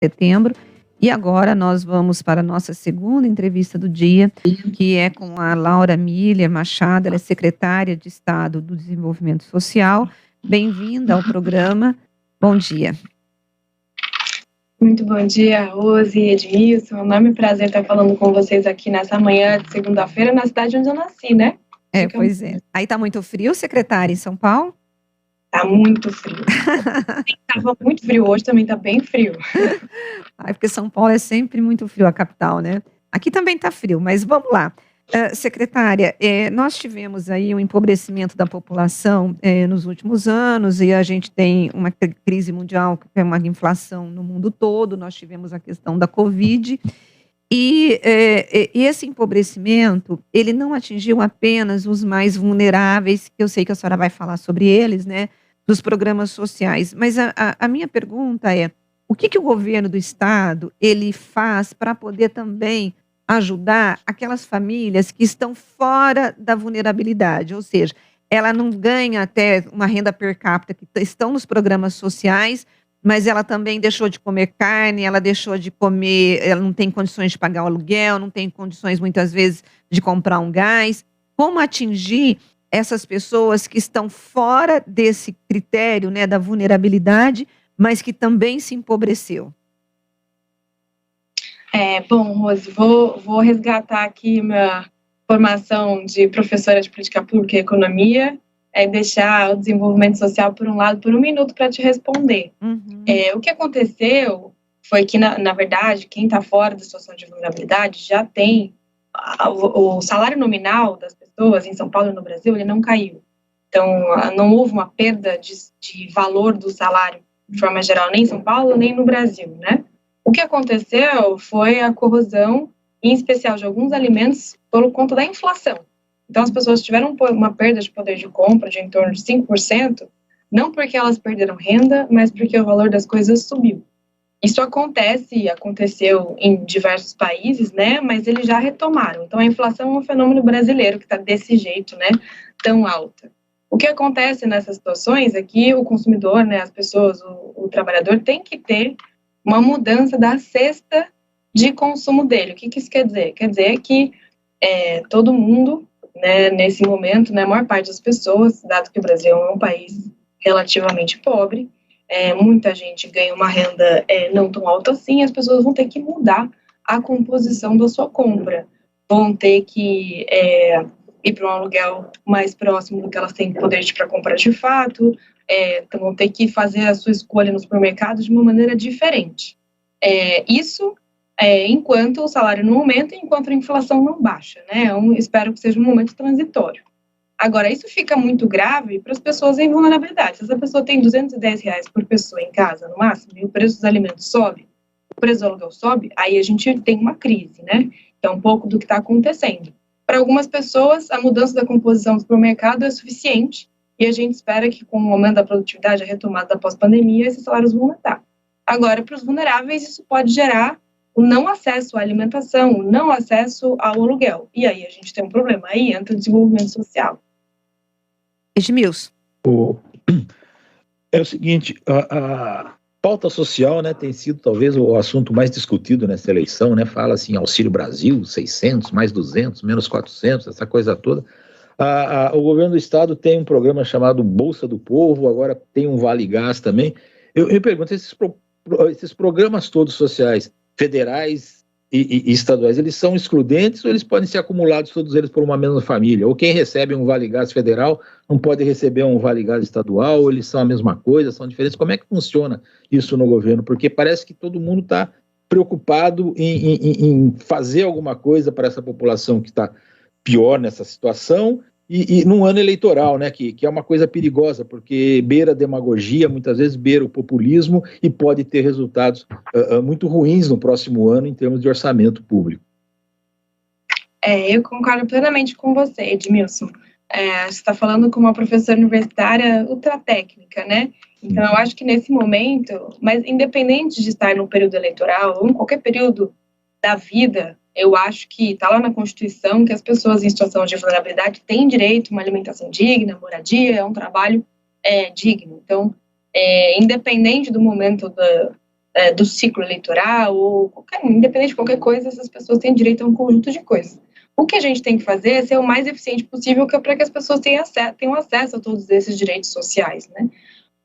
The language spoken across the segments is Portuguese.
setembro. E agora nós vamos para a nossa segunda entrevista do dia, que é com a Laura Miller Machado, ela é secretária de Estado do Desenvolvimento Social. Bem-vinda ao programa. Bom dia. Muito bom dia, Rose e Edmilson. É um enorme prazer estar falando com vocês aqui nessa manhã de segunda-feira, na cidade onde eu nasci, né? Pois é. Aí tá muito frio, secretária, em São Paulo? Tá muito frio. Tava muito frio, hoje também tá bem frio. Porque São Paulo é sempre muito frio, a capital, né? Aqui também tá frio, mas vamos lá. Secretária, nós tivemos aí um empobrecimento da população nos últimos anos e a gente tem uma crise mundial, que é uma inflação no mundo todo, nós tivemos a questão da Covid e esse empobrecimento, ele não atingiu apenas os mais vulneráveis, que eu sei que a senhora vai falar sobre eles, né, dos programas sociais, mas a minha pergunta é, o que o governo do estado, ele faz para poder também ajudar aquelas famílias que estão fora da vulnerabilidade, ou seja, ela não ganha até uma renda per capita, que estão nos programas sociais, mas ela também deixou de comer carne, ela deixou de comer, ela não tem condições de pagar o aluguel, não tem condições, muitas vezes, de comprar um gás. Como atingir essas pessoas que estão fora desse critério, né, da vulnerabilidade, mas que também se empobreceu? Bom, Rose, vou resgatar aqui minha formação de professora de política pública e economia, deixar o desenvolvimento social por um lado, por um minuto para te responder. Uhum. O que aconteceu foi que, na verdade, quem está fora da situação de vulnerabilidade já tem o salário nominal das pessoas em São Paulo e no Brasil, ele não caiu. Então, não houve uma perda de valor do salário de forma geral, nem em São Paulo, nem no Brasil, né? O que aconteceu foi a corrosão, em especial de alguns alimentos, por conta da inflação. Então, as pessoas tiveram uma perda de poder de compra de em torno de 5%, não porque elas perderam renda, mas porque o valor das coisas subiu. Isso aconteceu em diversos países, né, mas eles já retomaram. Então, a inflação é um fenômeno brasileiro que está desse jeito, né, tão alta. O que acontece nessas situações é que o consumidor, né, as pessoas, o trabalhador tem que ter uma mudança da cesta de consumo dele. O que isso quer dizer? Quer dizer que todo mundo, né, nesse momento, né, a maior parte das pessoas, dado que o Brasil é um país relativamente pobre, muita gente ganha uma renda não tão alta assim, as pessoas vão ter que mudar a composição da sua compra, vão ter que ir para um aluguel mais próximo do que elas têm poder para comprar de fato, então vão ter que fazer a sua escolha no supermercado de uma maneira diferente. Isso enquanto o salário não aumenta e enquanto a inflação não baixa, né? Espero que seja um momento transitório. Agora, isso fica muito grave para as pessoas em vulnerabilidade. Se essa pessoa tem R$210 por pessoa em casa, no máximo, e o preço dos alimentos sobe, o preço do aluguel sobe, aí a gente tem uma crise, né? Que é um pouco do que está acontecendo. Para algumas pessoas, a mudança da composição do supermercado é suficiente e a gente espera que, com o aumento da produtividade, a retomada da pós-pandemia, esses salários vão aumentar. Agora, para os vulneráveis, isso pode gerar o não acesso à alimentação, o não acesso ao aluguel. E aí a gente tem um problema. Aí entra o desenvolvimento social. Edmilson. É o seguinte, a pauta social, né, tem sido talvez o assunto mais discutido nessa eleição, né, fala assim, Auxílio Brasil, 600, mais 200, menos 400, essa coisa toda. O governo do estado tem um programa chamado Bolsa do Povo, agora tem um Vale Gás também. Eu pergunto, esses programas todos sociais, federais e estaduais, eles são excludentes ou eles podem ser acumulados todos eles por uma mesma família? Ou quem recebe um Vale Gás federal não pode receber um Vale Gás estadual, ou eles são a mesma coisa, são diferentes? Como é que funciona isso no governo? Porque parece que todo mundo está preocupado em fazer alguma coisa para essa população que está pior nessa situação e num ano eleitoral, né, que é uma coisa perigosa, porque beira a demagogia, muitas vezes beira o populismo e pode ter resultados muito ruins no próximo ano em termos de orçamento público. Eu concordo plenamente com você, Edmilson. Você está falando com uma professora universitária ultratécnica, né? Então, eu acho que nesse momento, mas independente de estar no período eleitoral ou em qualquer período da vida, eu acho que está lá na Constituição que as pessoas em situação de vulnerabilidade têm direito a uma alimentação digna, moradia, um trabalho digno. Então, independente do momento do ciclo eleitoral, ou independente de qualquer coisa, essas pessoas têm direito a um conjunto de coisas. O que a gente tem que fazer é ser o mais eficiente possível para que as pessoas tenham acesso a todos esses direitos sociais, né?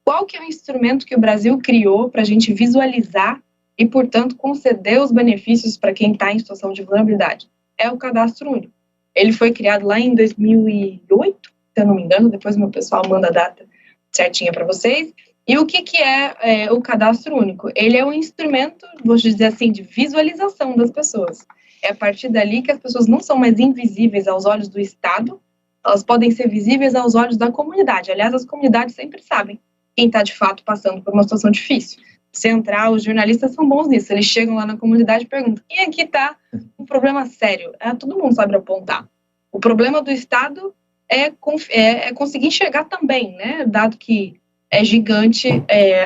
Qual que é o instrumento que o Brasil criou para a gente visualizar e, portanto, conceder os benefícios para quem está em situação de vulnerabilidade? É o Cadastro Único. Ele foi criado lá em 2008, se eu não me engano, depois o meu pessoal manda a data certinha para vocês. E o que é o Cadastro Único? Ele é um instrumento, vou dizer assim, de visualização das pessoas. É a partir dali que as pessoas não são mais invisíveis aos olhos do Estado, elas podem ser visíveis aos olhos da comunidade. Aliás, as comunidades sempre sabem quem está, de fato, passando por uma situação difícil. Se entrar, os jornalistas são bons nisso. Eles chegam lá na comunidade e perguntam: quem aqui está com um problema sério? Todo mundo sabe apontar. O problema do Estado é conseguir enxergar também, né? Dado que é gigante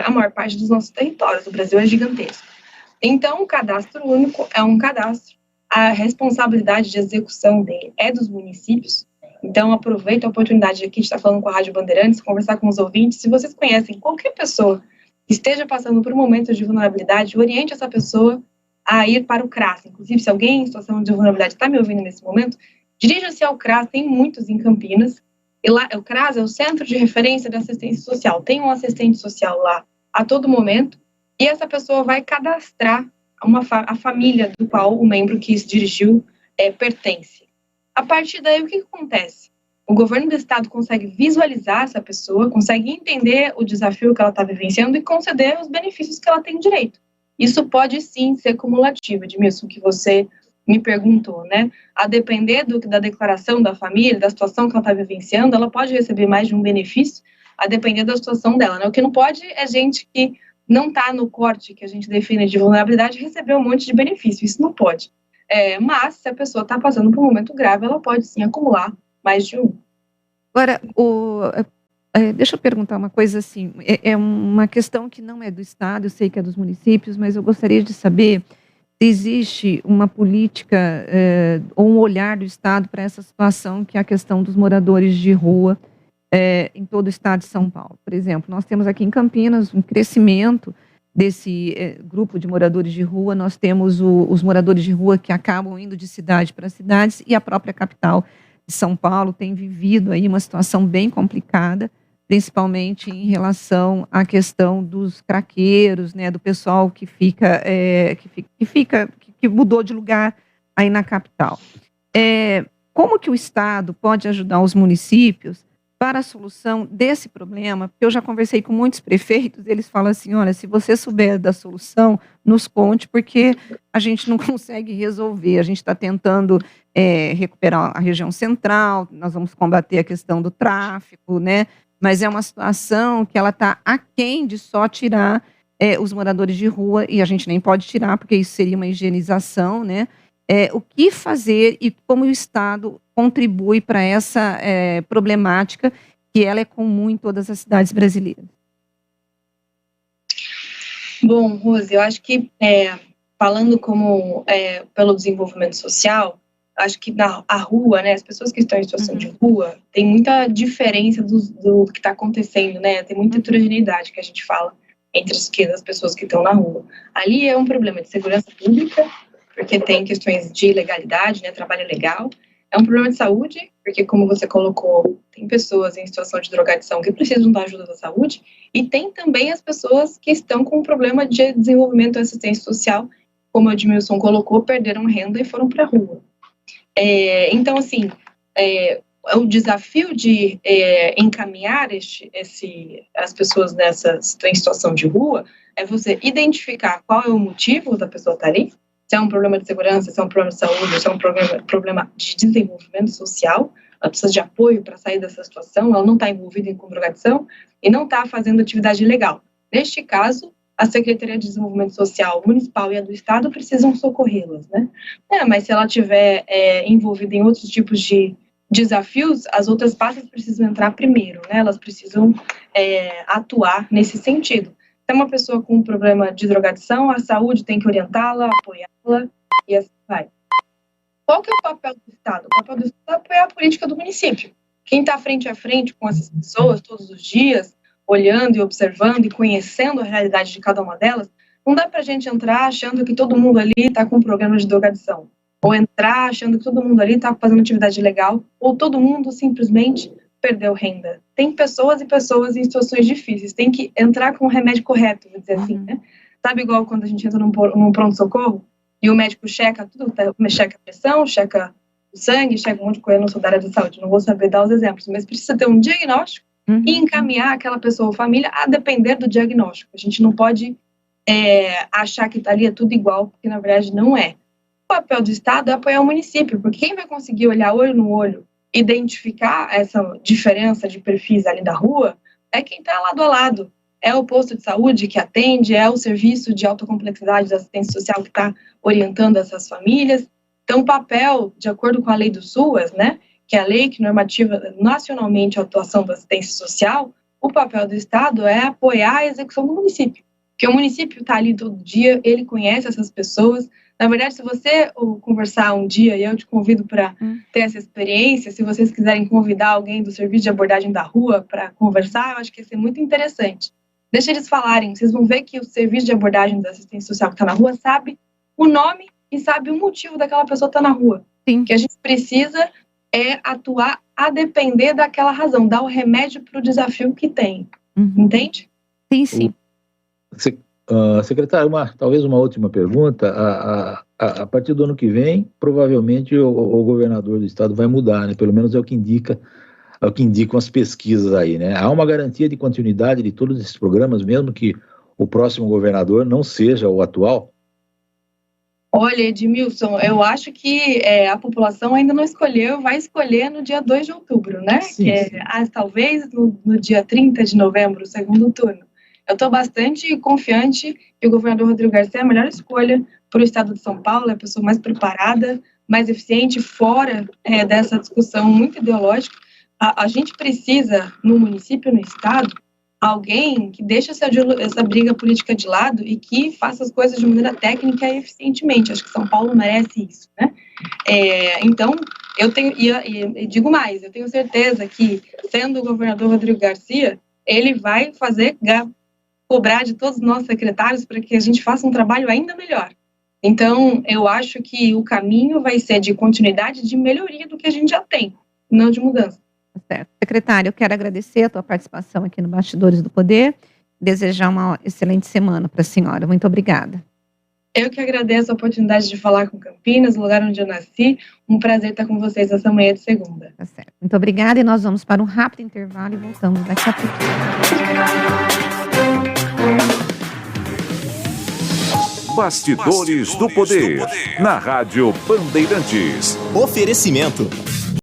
a maior parte dos nossos territórios. O Brasil é gigantesco. Então, o Cadastro Único é um cadastro. A responsabilidade de execução dele é dos municípios. Então, aproveito a oportunidade aqui de estar falando com a Rádio Bandeirantes, conversar com os ouvintes. Se vocês conhecem qualquer pessoa que esteja passando por um momento de vulnerabilidade, oriente essa pessoa a ir para o CRAS. Inclusive, se alguém em situação de vulnerabilidade está me ouvindo nesse momento, dirija-se ao CRAS, tem muitos em Campinas. E lá, o CRAS é o Centro de Referência de Assistência Social. Tem um assistente social lá a todo momento, e essa pessoa vai cadastrar a família do qual o membro que se dirigiu pertence. A partir daí, o que acontece? O governo do estado consegue visualizar essa pessoa, consegue entender o desafio que ela está vivenciando e conceder os benefícios que ela tem direito. Isso pode sim ser cumulativo, Edmilson, que você me perguntou, né? A depender da declaração da família, da situação que ela está vivenciando, ela pode receber mais de um benefício, a depender da situação dela, né? O que não pode é gente que não está no corte que a gente define de vulnerabilidade receber um monte de benefício, isso não pode. Mas, se a pessoa está passando por um momento grave, ela pode sim acumular mais de um. Agora, deixa eu perguntar uma coisa assim, é uma questão que não é do Estado, eu sei que é dos municípios, mas eu gostaria de saber se existe uma política ou um olhar do Estado para essa situação, que é a questão dos moradores de rua em todo o estado de São Paulo. Por exemplo, nós temos aqui em Campinas um crescimento desse grupo de moradores de rua. Nós temos os moradores de rua que acabam indo de cidade para cidades, e a própria capital de São Paulo tem vivido aí uma situação bem complicada, principalmente em relação à questão dos craqueiros, né, do pessoal que mudou de lugar aí na capital. Como que o Estado pode ajudar os municípios para a solução desse problema? Porque eu já conversei com muitos prefeitos, eles falam assim: olha, se você souber da solução, nos conte, porque a gente não consegue resolver. A gente está tentando recuperar a região central, nós vamos combater a questão do tráfico, né? Mas é uma situação que ela está aquém de só tirar os moradores de rua, e a gente nem pode tirar, porque isso seria uma higienização, né? O que fazer e como o Estado contribui para essa problemática, que ela é comum em todas as cidades brasileiras? Bom, Rose, eu acho que, falando pelo desenvolvimento social, acho que a rua, né, as pessoas que estão em situação de rua, tem muita diferença do que está acontecendo, né? Tem muita heterogeneidade que a gente fala entre as pessoas que estão na rua. Ali é um problema de segurança pública, porque tem questões de ilegalidade, né, trabalho ilegal. É um problema de saúde, porque, como você colocou, tem pessoas em situação de drogadição que precisam da ajuda da saúde, e tem também as pessoas que estão com um problema de desenvolvimento e assistência social, como o Edmilson colocou, perderam renda e foram para a rua. Então, assim, o desafio de encaminhar as pessoas em situação de rua é você identificar qual é o motivo da pessoa estar ali, se é um problema de segurança, se é um problema de saúde, se é um problema de desenvolvimento social. Ela precisa de apoio para sair dessa situação, ela não está envolvida com drogadição e não está fazendo atividade ilegal. Neste caso, a Secretaria de Desenvolvimento Social Municipal e a do Estado precisam socorrê-las, né? Mas se ela estiver envolvida em outros tipos de desafios, as outras partes precisam entrar primeiro, né? Elas precisam atuar nesse sentido. Se é uma pessoa com um problema de drogadição, a saúde tem que orientá-la, apoiá-la, e assim vai. Qual que é o papel do Estado? O papel do Estado é apoiar a política do município. Quem está frente a frente com essas pessoas todos os dias, olhando e observando e conhecendo a realidade de cada uma delas, Não dá pra gente entrar achando que todo mundo ali está com um programa de drogadição, ou entrar achando que todo mundo ali está fazendo atividade ilegal, ou todo mundo simplesmente perdeu renda. Tem pessoas e pessoas em situações difíceis, tem que entrar com o remédio correto, vou dizer assim, né? Sabe igual quando a gente entra num pronto-socorro e o médico checa tudo, checa a pressão, checa o sangue, checa um monte de coisa, não sou da área de saúde, não vou saber dar os exemplos, mas precisa ter um diagnóstico e encaminhar aquela pessoa ou família a depender do diagnóstico. A gente não pode achar que ali é tudo igual, porque na verdade não é. O papel do Estado é apoiar o município, porque quem vai conseguir olhar olho no olho, identificar essa diferença de perfis ali da rua, é quem está lado a lado. É o posto de saúde que atende, é o serviço de alta complexidade da assistência social que está orientando essas famílias. Então, o papel, de acordo com a lei do SUAS, né, que é a lei que normativa nacionalmente a atuação da assistência social, o papel do Estado é apoiar a execução do município. Porque o município está ali todo dia, ele conhece essas pessoas. Na verdade, se você conversar um dia, e eu te convido para ter essa experiência, se vocês quiserem convidar alguém do serviço de abordagem da rua para conversar, eu acho que ia ser muito interessante. Deixa eles falarem, vocês vão ver que o serviço de abordagem da assistência social que está na rua sabe o nome e sabe o motivo daquela pessoa estar na rua. Sim. O que a gente precisa é atuar a depender daquela razão, dar o remédio para o desafio que tem. Entende? Sim, sim. Secretário, talvez uma última pergunta. A partir do ano que vem, provavelmente o governador do estado vai mudar, né? Pelo menos é o que indicam as pesquisas aí, né? Há uma garantia de continuidade de todos esses programas, mesmo que o próximo governador não seja o atual? Olha, Edmilson, eu acho que a população ainda não escolheu, vai escolher no dia 2 de outubro, né? Sim, sim. Talvez no dia 30 de novembro, o segundo turno. Eu estou bastante confiante que o governador Rodrigo Garcia é a melhor escolha para o estado de São Paulo, é a pessoa mais preparada, mais eficiente, fora dessa discussão muito ideológica. A gente precisa, no município, no estado, alguém que deixe essa briga política de lado e que faça as coisas de maneira técnica e eficientemente. Acho que São Paulo merece isso, né? Então, eu tenho, e digo mais, eu tenho certeza que, sendo o governador Rodrigo Garcia, ele vai cobrar de todos os nossos secretários para que a gente faça um trabalho ainda melhor. Então, eu acho que o caminho vai ser de continuidade, de melhoria do que a gente já tem, não de mudança. Certo. Secretário, eu quero agradecer a tua participação aqui no Bastidores do Poder, desejar uma excelente semana para a senhora. Muito obrigada. Eu que agradeço a oportunidade de falar com Campinas, o lugar onde eu nasci. Um prazer estar com vocês essa manhã de segunda. Tá certo. Muito obrigada e nós vamos para um rápido intervalo e voltamos daqui a pouquinho. Bastidores do Poder, na Rádio Bandeirantes. Oferecimento